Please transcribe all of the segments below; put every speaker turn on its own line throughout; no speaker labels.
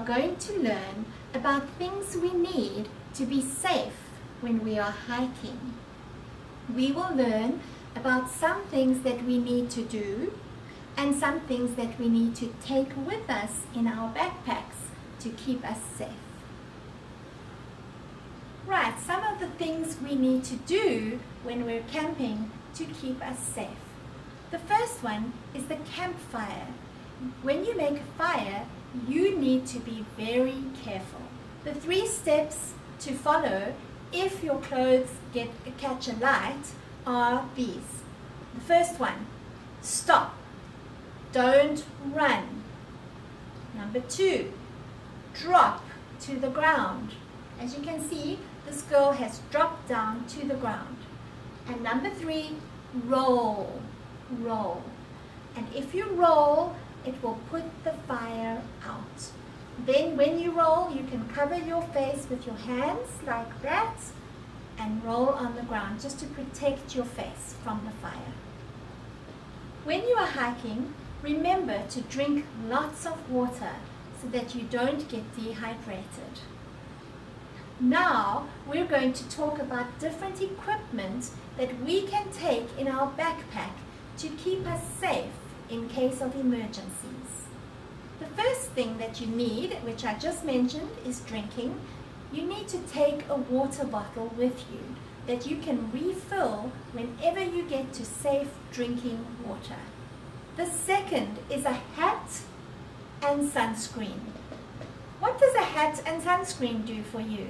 going to learn about things we need to be safe when we are hiking. We will learn about some things that we need to do and some things that we need to take with us in our backpacks to keep us safe. Right, some of the things we need to do when we're camping to keep us safe. The first one is the campfire. When you make a fire, you need to be very careful. The 3 steps to follow if your clothes catch a light are these. The first one, stop. Don't run. Number 2, drop to the ground. As you can see, this girl has dropped down to the ground. And number 3, roll. Roll. And if you roll, it will put the fire out. Then when you roll, you can cover your face with your hands like that and roll on the ground just to protect your face from the fire. When you are hiking, remember to drink lots of water so that you don't get dehydrated. Now we're going to talk about different equipment that we can take in our backpack to keep us safe in case of emergencies. The first thing that you need, which I just mentioned, is drinking. You need to take a water bottle with you that you can refill whenever you get to safe drinking water. The second is a hat and sunscreen. What does a hat and sunscreen do for you?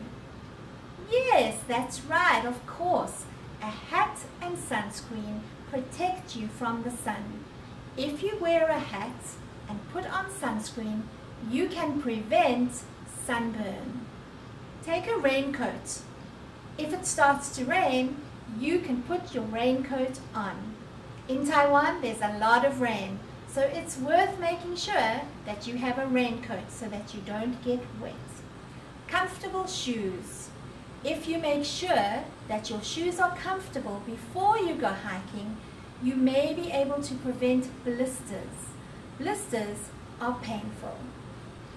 Yes, that's right, of course. A hat and sunscreen protect you from the sun. If you wear a hat and put on sunscreen, you can prevent sunburn. Take a raincoat. If it starts to rain, you can put your raincoat on. In Taiwan, there's a lot of rain, so it's worth making sure that you have a raincoat so that you don't get wet. Comfortable shoes. If you make sure that your shoes are comfortable before you go hiking, you may be able to prevent blisters. Blisters are painful.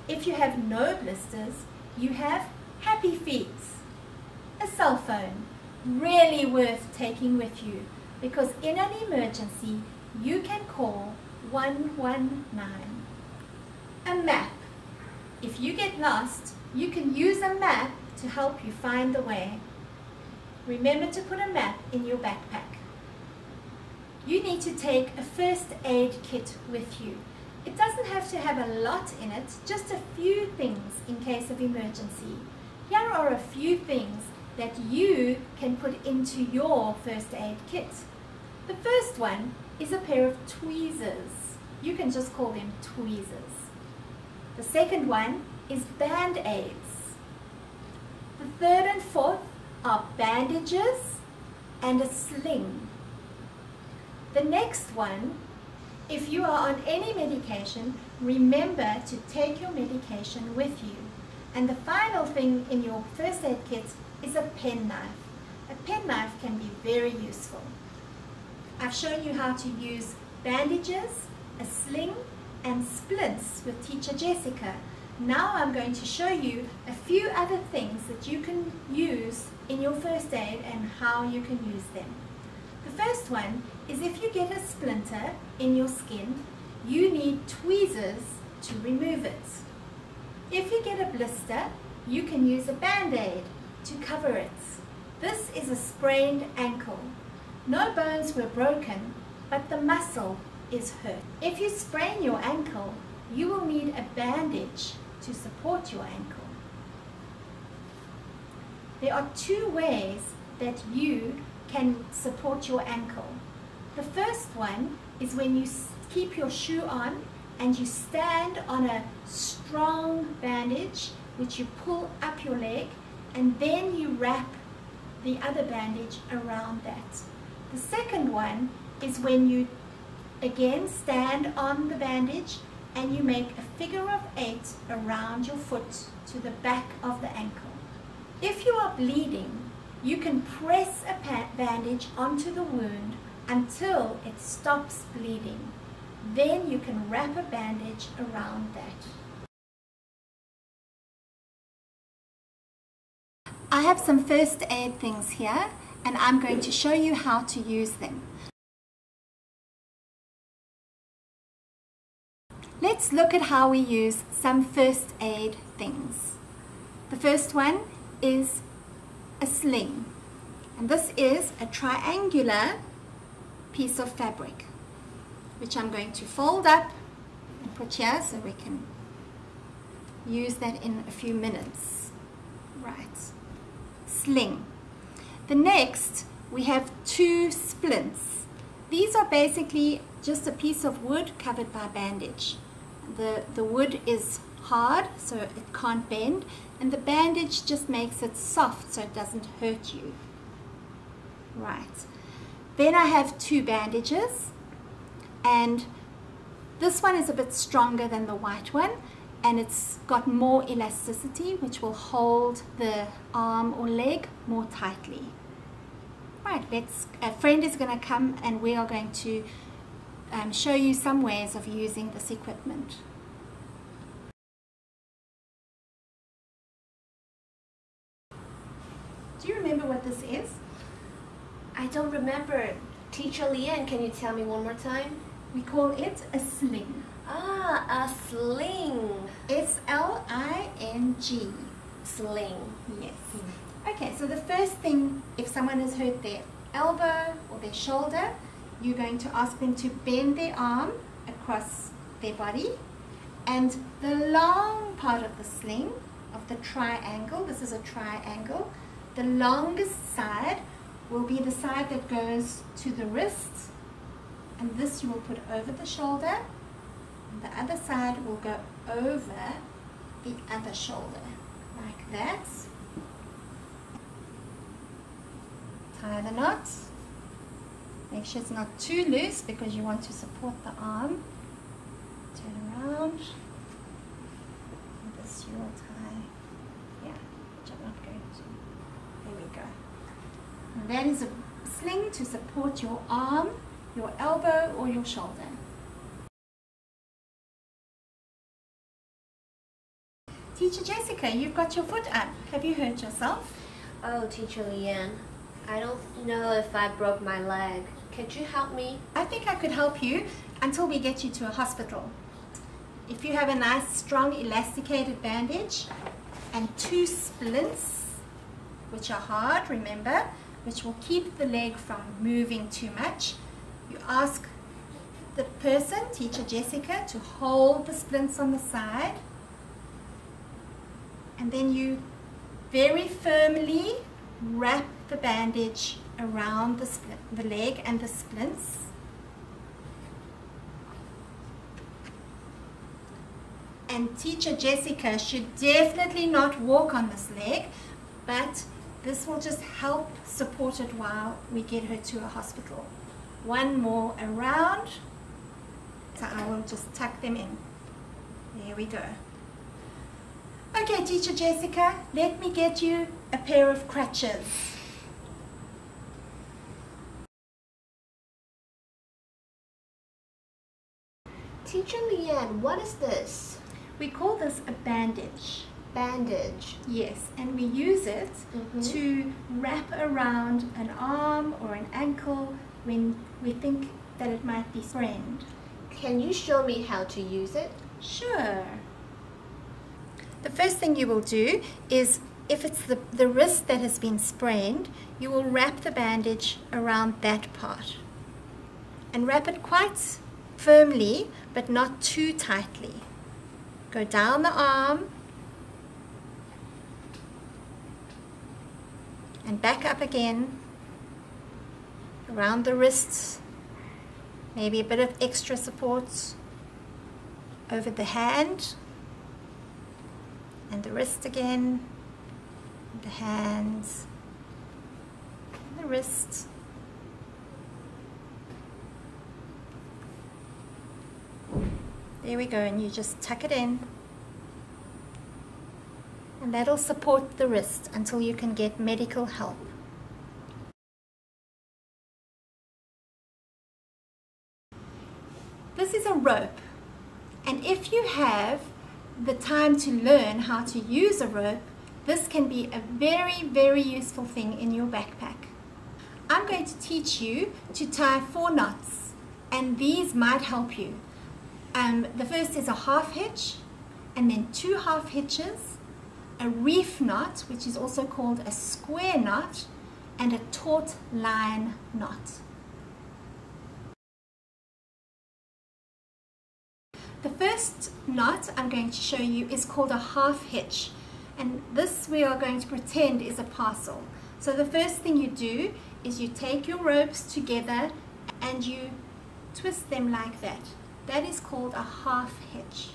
If you have no blisters, you have happy feet. A cell phone, really worth taking with you because in an emergency, you can call 119. A map. If you get lost, you can use a map to help you find the way. Remember to put a map in your backpack. You need to take a first aid kit with you. It doesn't have to have a lot in it, just a few things in case of emergency. Here are a few things that you can put into your first aid kit. The first one is a pair of tweezers. You can just call them tweezers. The second one is band-aids. The third and fourth are bandages and a sling. The next one, if you are on any medication, remember to take your medication with you. And the final thing in your first aid kit is a penknife. A penknife can be very useful. I've shown you how to use bandages, a sling, and splints with Teacher Jessica. Now I'm going to show you a few other things that you can use in your first aid and how you can use them. The first one is if you get a splinter in your skin, you need tweezers to remove it. If you get a blister, you can use a band-aid to cover it. This is a sprained ankle. No bones were broken, but the muscle is hurt. If you sprain your ankle, you will need a bandage to support your ankle. There are 2 ways that you can support your ankle. The first one is when you keep your shoe on and you stand on a strong bandage which you pull up your leg and then you wrap the other bandage around that. The second one is when you again stand on the bandage and you make a figure of 8 around your foot to the back of the ankle. If you are bleeding, you can press a bandage onto the wound until it stops bleeding. Then you can wrap a bandage around that. I have some first aid things here, and I'm going to show you how to use them. Let's look at how we use some first aid things. The first one is a sling, and this is a triangular piece of fabric which I'm going to fold up and put here so we can use that in a few minutes. Right, sling. The next, we have 2 splints. These are basically just a piece of wood covered by bandage. The wood is hard, so it can't bend, and the bandage just makes it soft so it doesn't hurt you. Right. Then I have 2 bandages, and this one is a bit stronger than the white one, and it's got more elasticity, which will hold the arm or leg more tightly. Right, a friend is going to come and we are going to show you some ways of using this equipment. Do you remember what this is?
I don't remember. Teacher Leanne, can you tell me one more time?
We call it a sling.
Ah, a sling.
S-L-I-N-G.
Sling.
Yes. Okay, so the first thing, if someone has hurt their elbow or their shoulder, you're going to ask them to bend their arm across their body, and the long part of the sling, of the triangle, this is a triangle, the longest side will be the side that goes to the wrist, and this you will put over the shoulder, and the other side will go over the other shoulder, like that. Tie the knot. Make sure it's not too loose because you want to support the arm. Turn around. And this you will tie. Yeah, which I'm not going to. There we go. And that is a sling to support your arm, your elbow, or your shoulder. Teacher Jessica, you've got your foot up. Have you hurt yourself?
Oh, Teacher Leanne, I don't know if I broke my leg. Could you help me?
I think I could help you until we get you to a hospital. If you have a nice strong elasticated bandage and 2 splints, which are hard, remember, which will keep the leg from moving too much, you ask the person, Teacher Jessica, to hold the splints on the side, and then you very firmly wrap the bandage around the leg and the splints. And Teacher Jessica should definitely not walk on this leg, but this will just help support it while we get her to a hospital. One more around, so I will just tuck them in. There we go. Okay, Teacher Jessica, let me get you a pair of crutches.
Teacher Leanne, what is this?
We call this a bandage.
Bandage.
Yes, and we use it to wrap around an arm or an ankle when we think that it might be sprained.
Can you show me how to use it?
Sure. The first thing you will do is, if it's the wrist that has been sprained, you will wrap the bandage around that part. And wrap it quite firmly, but not too tightly. Go down the arm and back up again, around the wrists, maybe a bit of extra support over the hand, and the wrist again, and the hands, and the wrist. There we go, and you just tuck it in, and that'll support the wrist until you can get medical help. This is a rope, and if you have the time to learn how to use a rope, this can be a very, very useful thing in your backpack. I'm going to teach you to tie 4 knots, and these might help you. The first is a half hitch, and then 2 half hitches, a reef knot, which is also called a square knot, and a taut line knot. The first knot I'm going to show you is called a half hitch, and this we are going to pretend is a parcel. So the first thing you do is you take your ropes together and you twist them like that. That is called a half hitch.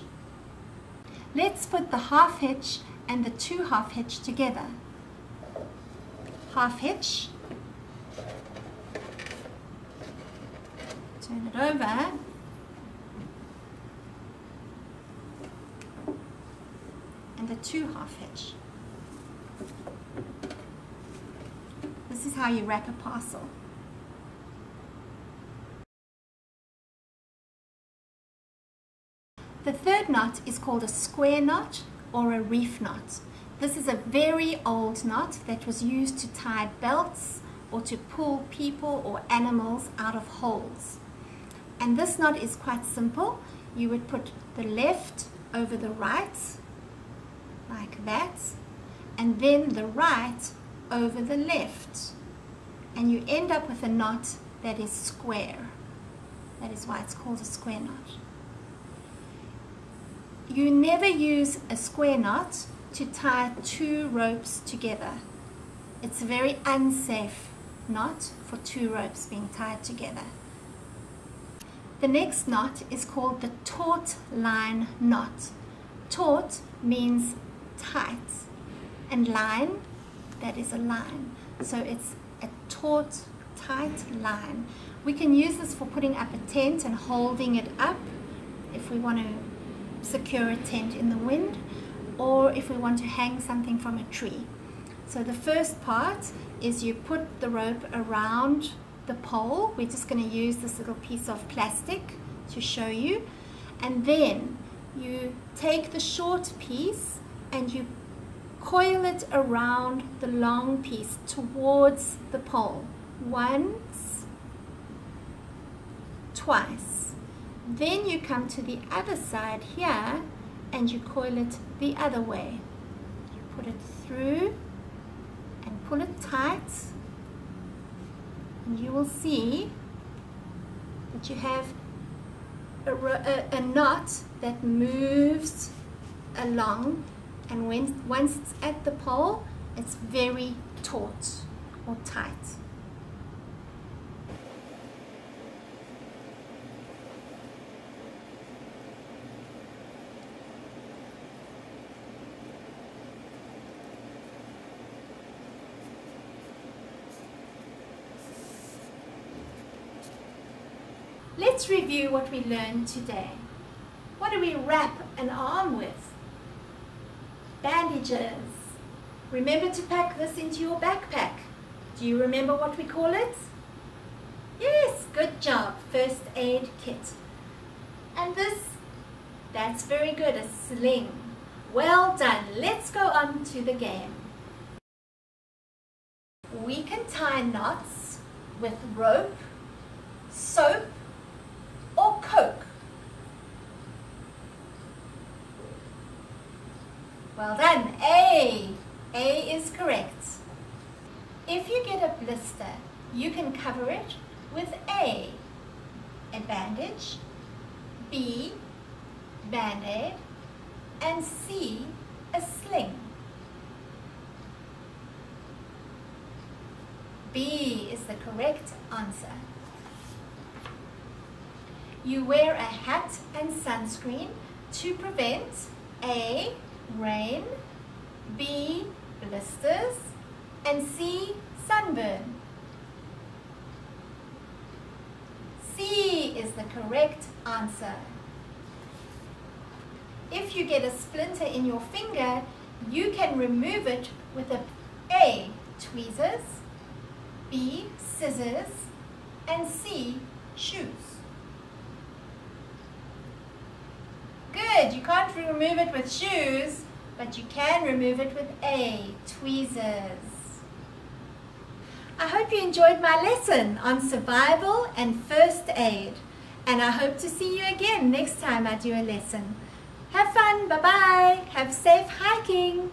Let's put the half hitch and the 2 half hitch together. Half hitch, turn it over, and the 2 half hitch. This is how you wrap a parcel. The third knot is called a square knot or a reef knot. This is a very old knot that was used to tie belts or to pull people or animals out of holes. And this knot is quite simple. You would put the left over the right, like that, and then the right over the left, and you end up with a knot that is square. That is why it's called a square knot. You never use a square knot to tie 2 ropes together. It's a very unsafe knot for 2 ropes being tied together. The next knot is called the taut line knot. Taut means tight, and line, that is a line. So it's a taut, tight line. We can use this for putting up a tent and holding it up if we want to secure a tent in the wind, or if we want to hang something from a tree. So the first part is you put the rope around the pole. We're just going to use this little piece of plastic to show you, and then you take the short piece and you coil it around the long piece towards the pole. Once, twice. Then you come to the other side here and you coil it the other way. You put it through and pull it tight, and you will see that you have a knot that moves along, and once it's at the pole, it's very taut or tight. Let's review what we learned today. What do we wrap an arm with? Bandages. Remember to pack this into your backpack. Do you remember what we call it? Yes, good job. First aid kit. And this, that's very good, a sling. Well done. Let's go on to the game. We can tie knots with rope, soap, or Coke. Well done. A is correct. If you get a blister, you can cover it with A bandage, B, Band-Aid, and C, a sling. B is the correct answer. You wear a hat and sunscreen to prevent A, rain, B, blisters, and C, sunburn. C is the correct answer. If you get a splinter in your finger, you can remove it with A, tweezers, B, scissors, and C, shoes. Good, you can't remove it with shoes. but you can remove it with tweezers. I hope you enjoyed my lesson on survival and first aid, and I hope to see you again next time I do a lesson. Have fun, bye-bye, have safe hiking.